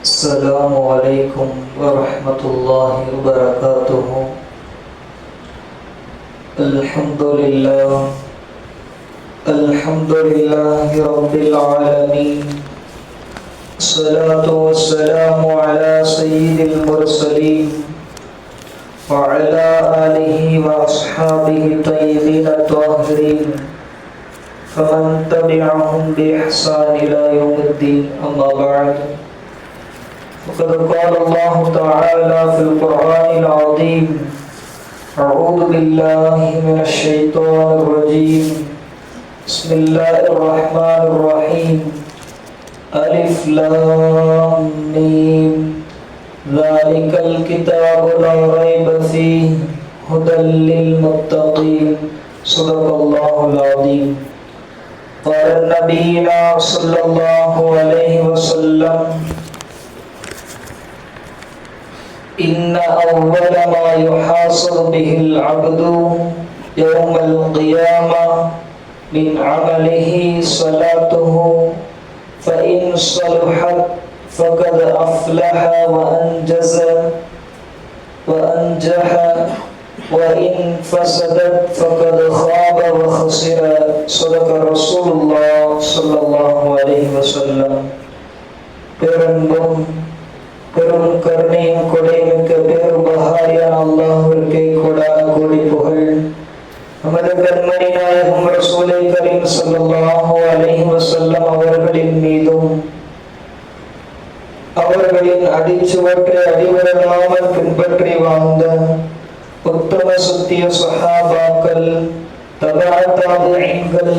السلام عليكم ورحمة الله وبركاته. الحمد لله رب العالمين. الصلاة والسلام على سيد المرسلين وعلى آله وأصحابه الطيبين الطاهرين فمن تبعهم بإحسان إلى يوم الدين. أما بعد، فقد قال الله تعالى في القرآن العظيم: أعوذ بالله من الشيطان الرجيم. بسم الله الرحمن الرحيم. ألف لام ميم. ذلك الكتاب لا ريب فيه هدى للمتقين. صدق الله العظيم. قال نبينا صلى الله عليه وسلم: إن أول ما يحاسب به العبد يوم القيامة من عمله صلاته، فإن صلحت فقد أفلح وأنجح، وإن فسدت فقد خاب وخسر. صدق رسول الله صلى الله عليه وسلم. பெரும் கருணையும் கொடைமிக்க பேருபகாரியான அல்லாஹ்விற்கே கொடான கோடி புகழ். நமது கண்மணி நாயகம் ரசூலே கரீம் ஸல்லல்லாஹு அலைஹி வஸல்லம் அவர்களின் மீதும் அவர்களின் அடிச்சுவற்றை அடிவரலாமல் பின்பற்றி வாழ்ந்த உத்தம சுத்திய சஹாபாக்கள், தபா தாபிஈன்கள்,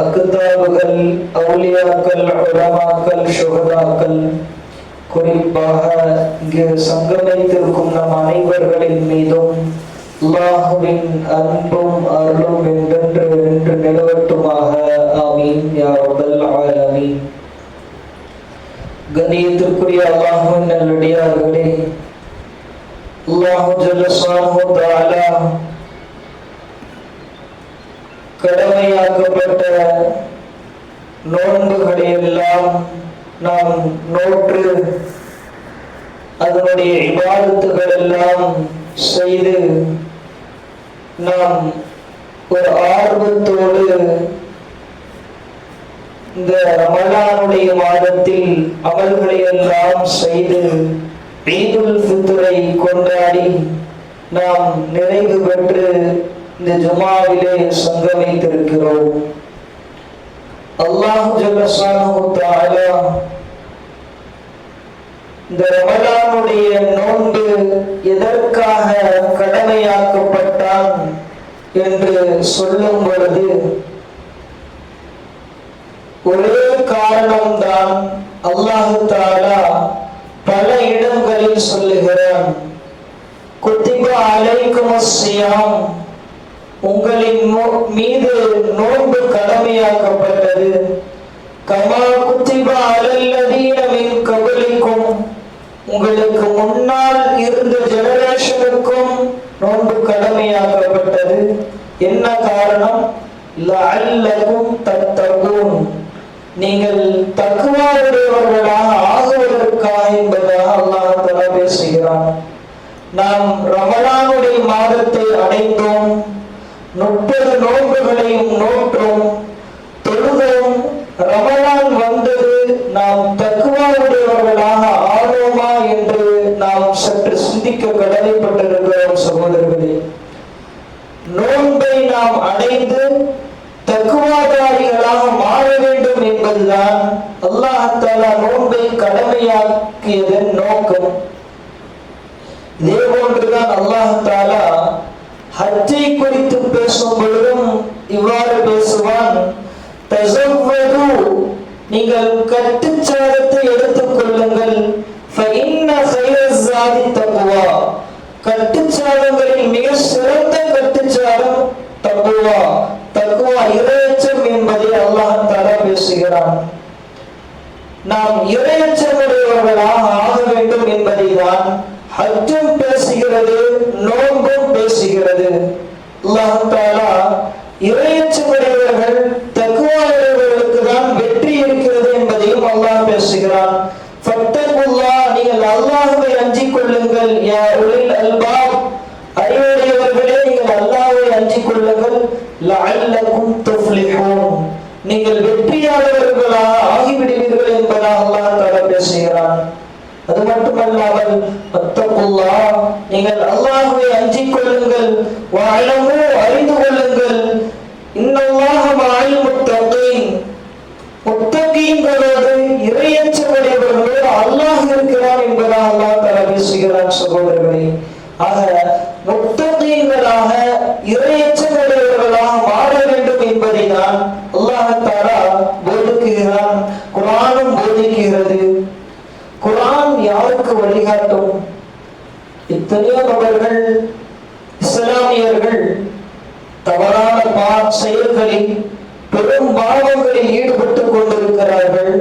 அக்தாபுகள், அவுலியாக்கள், உலமாக்கள், ஷுஹதாக்கள், குறிப்பாக இங்கு சங்கமித்திருக்கும் நம் அனைவர்களின் மீதும் அல்லாஹ்வின் அன்பும் அருளும் என்றென்று நிலவட்டுமாக. ஆமீன் யா ரப்பல் ஆலமீன். கண்ணியத்திற்குரிய அல்லாஹ்வின் நல்லடியார்களே, அல்லாஹ் ஜல்ல ஷானஹு தஆலா கடமையாக்கப்பட்ட நோன்புகளை எல்லாம் நாம் நோற்று அதனுடைய இபாதத்துகள் எல்லாம் செய்து நாம் ஒரு ஆர்வத்தோடு இந்த ரமலானுடைய மாதத்தில் அமல்களை எல்லாம் செய்து ஈதுல் ஃபித்ரை கொண்டாடி நாம் நிறைவு பெற்று இந்த ஜுமாவிலே சங்கமித்திருக்கிறோம். அல்லாஹ் ஜல்ல ஷானஹு தஆலா இந்த ரமலானுடைய நோன்பு எதற்காக கடமையாக்கப்பட்டான் என்று சொல்லும் பொழுது ஒரே காரணம்தான். அல்லாஹ் தஆலா பல இடங்களில் சொல்லுகிறான்: குத்திப அலைக்குமுஸ் ஸியாம், உங்களின் மீது நோன்பு கடமையாக்கப்பட்டது. கமா குத்திப அலல்லதீன மின் கபலிக்கும், உங்களுக்கு முன்னால் இருந்த ஜெனரேஷனுக்கும் நோன்பு கடமையாக்கப்பட்டது. என்ன காரணம்? லஅல்லகும் தத்தகூன், நீங்கள் தக்வாவுடையவர்களாக ஆகுவதற்காக என்பதாக அல்லாஹ் தஆலா பேசுகிறான். நாம் ரமலானுடைய மாதத்தை அடைந்தோம், 30 நோன்புகளையும் நோற்றோம், தொழுதோம். ரமலான் வந்தது, நாம் தக்வாவுடையவர்களாக ஆவோமா என்று நாம் சற்று சிந்திக்க கடமைப்பட்டிருக்கிறோம். சகோதரர்களே, நோன்பை நாம் அடைந்து தக்வாதாரிகளாக மாற வேண்டும் என்பதுதான் அல்லாஹ் தஆலா நோன்பை கடமையாக்கியதன் நோக்கம். இதே போன்றுதான் அல்லாஹ் தஆலா ஹஜ்ஜை குறித்து பேசும் பொழுதும் இவ்வாறு பேசுவான்: தஸவ்வது, நீங்கள் கட்டுச்சாதத்தை எடுத்துக் கொள்ளுங்கள். ஃபஇன்ன கைரஸ் ஸாதி தக்வா, கட்டுச்சாதங்களில் மிக சிறந்த கட்டுச்சாதம் தக்வா. தக்வா இறையச்சம் என்பதை அல்லாஹ் தஆலா பேசுகிறான். நாம் இறையச்சமுடையவர்களாக ஆக வேண்டும் என்பதை தான் ஹஜ்ஜும் பேசுகிறது, நோன்பும் பேசுகிறது. அல்லாஹ் தஆலா இறையச்சமுடையவர்கள், தக்வாவுடையவர்கள் நீங்கள் வெற்றியாளர்களாக ஆகிவிடுவீர்கள் என்பதாக அல்லாஹ் தஆலா பேசுகிறான். அது மட்டுமல்லாமல் அத்தகுல்லாஹ், நீங்கள் அல்லாஹ்வை அஞ்சிக் கொள்ளுங்கள், வஅலமு, அறிந்து கொள்ளுங்கள், இன்னல்லாஹ மஅல் முத்தகீன், முத்தகீன்களோடு இறையச்சமுடையவர்களோடு அல்லாஹ் இருக்கிறான் என்பதாக அல்லாஹ் தஆலா பேசுகிறான். சகோதரர்களே, ஆக முத்தகீன்களாக இறையச்சமுடையவர்களாக மாற வேண்டும் என்பதை தான் அல்லாஹ் தஆலா போதிக்கிறான், குர்ஆனும் போதிக்கிறது. குர்ஆன் யாருக்கு வழிகாட்டும்? எத்தனையோ நபர்கள், இஸ்லாமியர்கள் தவறான செயல்களில், பெரும் பாவங்களில் ஈடுபட்டுக் கொண்டிருக்கிறார்கள்.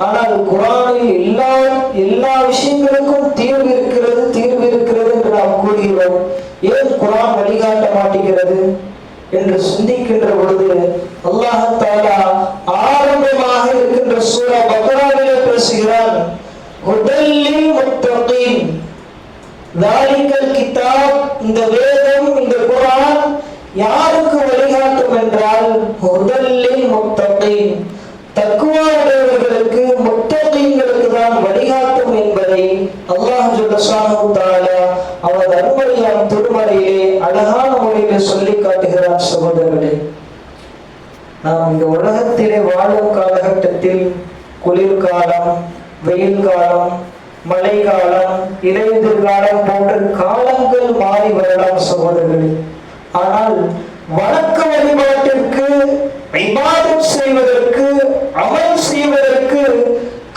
ஆனால் குர்ஆனில் எல்லா விஷயங்களுக்கும் தீர்வு இருக்கிறது என்று நாம் கூறுகிறோம். ஏன் குர்ஆன் வழிகாட்ட மாட்டேங்கிறது என்று சிந்திக்கின்ற பொழுது அல்லாஹ் தஆலா ஆரம்பமாக இருக்கின்ற சூரா பக்ராவிலே பேசுகிறான். ஹுதல்லில் முத்தகீன், தாலிகல் கிதாப், இந்த வேதம், இந்த குர்ஆன் யாருக்கு வழிகாட்டும் என்றால் ஹுதல்லில் முத்தகீன், தக்வாவுடையவர்களுக்கு, முத்தகீன்களுக்கு தான் வழிகாட்டும் என்பதை அல்லாஹ் சுப்ஹானஹு தஆலா அவரது அருமையான திருமறையிலே அழகான முறையிலே சொல்லி காட்டுகிறார். சகோதரர்களே, நாம் இந்த உலகத்திலே வாழும் காலகட்டத்தில் குளிர்காலம், வெயில் காலம், மழை காலம், இலையுதிர் காலம் போன்ற காலங்கள் மாறி வரலாம் சகோதரர்களே. ஆனால் வணக்க வழிபாட்டிற்கு, இபாதத் செய்வதற்கு, அமல் செய்வதற்கு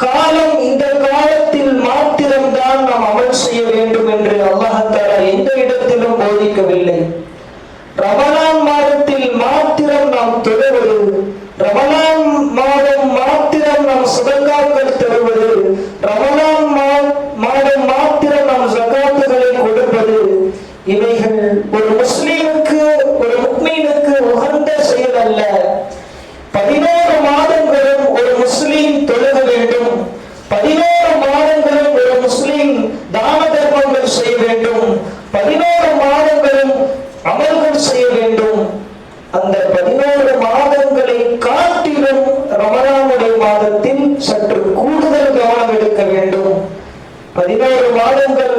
காலம், இந்த காலத்தில் மாத்திரம்தான் நாம் அமல் செய்ய வேண்டும் என்று அல்லாஹ் தஆலா எந்த இடத்திலும் போதிக்கவில்லை. ரமலான் மாதத்தில் மாத்திரம் நாம் தொழுவது, ரமலான் மாதம் மாத்திரம் நாம் சதகாக்கள் தருவது, ரமலான் மாதம் மாத்திரம் நாம் ஜகாத்துகளை கொடுப்பது, இவைகள் ஒரு முஸ்லிமுக்கு, ஒரு முஃமினுக்கு உகந்த செயல் அல்ல. 11 மாதங்களும் ஒரு முஸ்லிம் தொழுக வேண்டும், 11 மாதங்களும் ஒரு முஸ்லிம் தான தர்மங்கள் செய்ய வேண்டும், 11 மாதங்களும் அமல்கள் செய்ய வேண்டும். அந்த 11 மாதங்களை காட்டிலும் ரமலானுடைய மாதத்தில் சற்று கூடுதல் கவனம் எடுக்க வேண்டும். 11 மாதங்கள்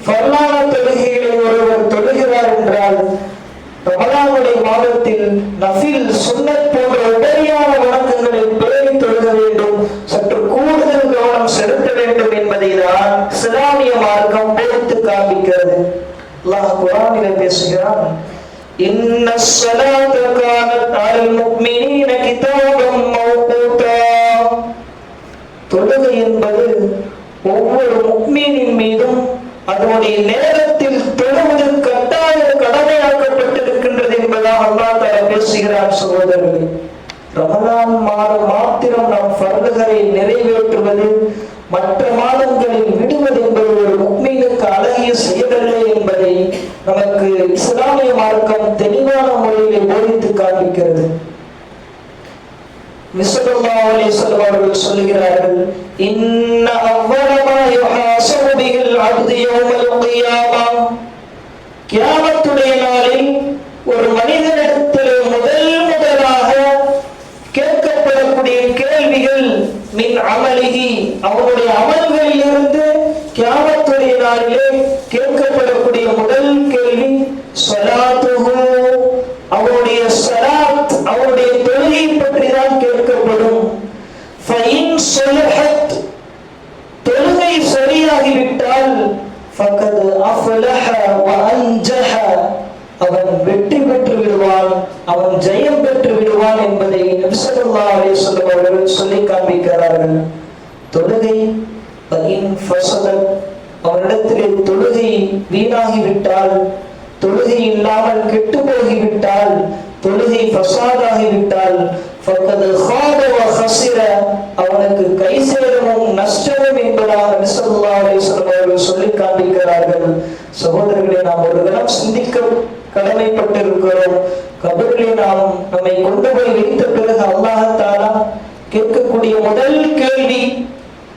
ஃபர்லான தொழுகைகளை ஒருவர் தொழுகிறார் என்றால், ரமலானுடைய மாதத்தில் நஃபில், சுன்னத் போன்ற உபரியான வணக்கங்களை பேணி தொழுக வேண்டும், சற்று கூடுதல் கவனம் செலுத்த வேண்டும் என்பதை தான் இஸ்லாமிய மார்க்கம் போதித்து காண்பிக்கிறது. அல்லாஹ் குர்ஆனிலே பேசுகிறான், இன்ன ஸலாத கானத் அலல் முஃமினீன கிதாபம் மௌகூதா. தொழுகை என்பது ஒவ்வொரு முஃமினின் மீதும் அதனுடைய நேரத்தில் தொழுவது கட்டாய கடமையாக்கப்பட்டிருக்கின்றது என்பதாக அல்லாஹ் தஆலா பேசுகிறார். சகோதரர்களே, ரமலான் மாதம் மாத்திரம் நாம் ஃபர்துகளை நிறைவேற்றுவது, மற்ற மாதங்களில் விடுவது என்பது ஒரு முஃமினுக்கு அழகிய செயலல்ல என்பதை நமக்கு இஸ்லாமிய மார்க்கம் தெளிவான முறையிலே போதித்து காண்பிக்கிறது. ஸல்லல்லாஹு அலைஹி வஸல்லம் அவர்கள் சொல்கிறார்கள், இன்ன அவ்வல மா யுஹாஸபு பிஹில் அப்து யௌமல் கியாமா. கியாமத்துடைய நாளில் ஒரு மனிதனிடத்தில் முதலாக கேட்கப்படக்கூடிய கேள்விகள் மின் அமலிஹி, அவருடைய அமல்களில் இருந்து கியாமத்துடைய நாளிலே கேட்கப்படக்கூடிய முதல் கேள்வி ஸலாத்துஹு, அவருடைய ஸலாத், அவருடைய தொழுகை பற்றி தான் கேட்கப்படும். ஃபஇன் ஸலஹத், தொழுகை சரியாகிவிட்டால் ஃபகத் அஃலஹ வ அன்ஜஹ, அவன் வெற்றி பெற்று விடுவான், அவன் ஜெயம் பெற்று விடுவான் என்பதை நபி ஸல்லல்லாஹு அலைஹி வஸல்லம் அவர்கள் சொல்லி காண்பிக்கிறார்கள். தொழுகை ஃபஇன் ஃபஸதத், அவனிடத்திலே தொழுகை வீணாகிவிட்டால், தொழுகை இல்லாமல் கெட்டு போகிவிட்டால், தொழுகை ஃபஸாதாகிவிட்டால் ஃபகத் ஹாத வ ஹஸிர, அவனுக்கு கை சேதமும் நஷ்டமும் என்பதாக நபி ஸல்லல்லாஹு அலைஹி வஸல்லம் அவர்கள் சொல்லி காண்பிக்கிறார்கள். சகோதரர்களே, நாம் ஒரு தினம் சிந்திக்க கடமைப்பட்டிருக்கிறோம். கபரிலே நாம் நம்மை கொண்டு போய் வைத்த பிறகு அல்லாஹ் தஆலா கேட்கக்கூடிய முதல் கேள்வி,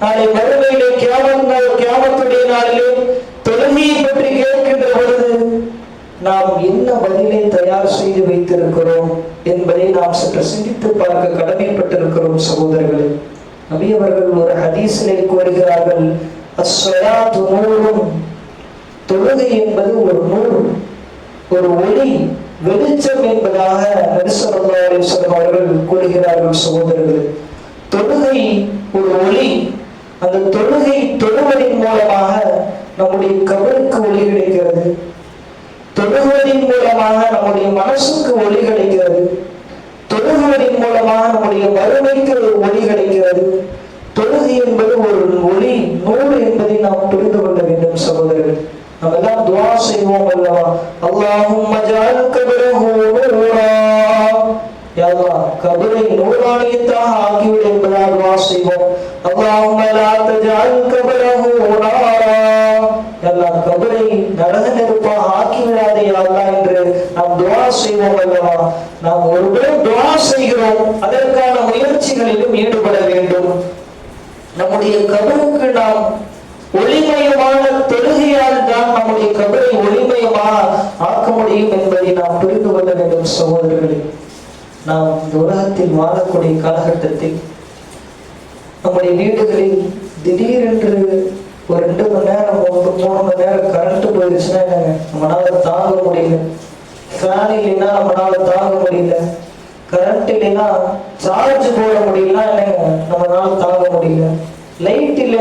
நாளை மறுமையிலே கியாமத்துடைய நாளிலே தொழுகையை பற்றி கேட்கின்ற பொழுது நாம் என்ன பதிலை தயார் செய்து வைத்திருக்கிறோம்? என்பதை நாம் சற்று சிந்தித்து பார்க்க கடமைப்பட்டிருக்கிறோம் சகோதரர்களே. நபி அவர்கள் ஒரு ஹதீஸிலே கூறுகிறார்கள், அஸ்ஸலாத்து நூறுன், தொழுகை என்பது ஒரு நூறு, ஒரு ஒளி, வெளிச்சம் என்பதாக நபி ஸல்லல்லாஹு அலைஹி வஸல்லம் அவர்கள் கூறுகிறார்கள் சகோதரர்களே. தொழுகை ஒரு ஒளி. அந்த தொழுகை தொழுவதின் மூலமாக நம்முடைய கபருக்கு ஒளி கிடைக்கிறது. தொழுவதின் மூலமாக நம்முடைய மனசுக்கு ஒளி கிடைக்கிறது. தொழுவதின் மூலமாக நம்முடைய வறுமைக்கு ஒளி கிடைக்கிறது. தொழுகை என்பது ஒரு ஒளி, நூறு என்பதை நாம் புரிந்து கொள்ள வேண்டும் சகோதரர்கள். நம்ம எல்லாம் துஆ செய்வோம் அல்லவா, அல்லாஹும்ம ஜஅல் கபரஹு நூரா, யா அல்லாஹ் கபரை நூறானியத்தாக ஆக்கிவிடு என்பதாக துஆ செய்வோம். அல்லாஹும்ம லா தஜஅல் கபரஹு நாரா, யா அல்லாஹ் கபரை நரக நெருப்பாக ஆக்கிவிடாதே யா அல்லாஹ் என்று நாம் துஆ செய்வோம் அல்லவா. நாம் ஒருபுறம் துஆ செய்கிறோம், அதற்கான முயற்சிகளிலும் ஈடுபட வேண்டும். நம்முடைய கபருக்கு நாம் ஒளிமயமான தொழுகையால் தான் நம்முடைய கபரை ஒளிமயமாக ஆக்க முடியும் என்பதை நாம் புரிந்து கொள்ள வேண்டும் சகோதரர்களே. நாம் இந்த உலகத்தில் வாழக்கூடிய காலகட்டத்தில் நம்முடைய வீடுகளில் திடீரென்று ஒரு 2 மணி நேரம் 3 மணி நேரம் கரண்ட் போயிடுச்சுன்னா என்னங்க, நம்மளால தாங்க முடியல. ஃபேன் இல்லைன்னா நம்மளால தாங்க முடியல. கரண்ட் இல்லைன்னா சார்ஜ் போட முடியலன்னா என்னங்க, நம்மளால தாங்க முடியல. லைட் இல்லைன்னா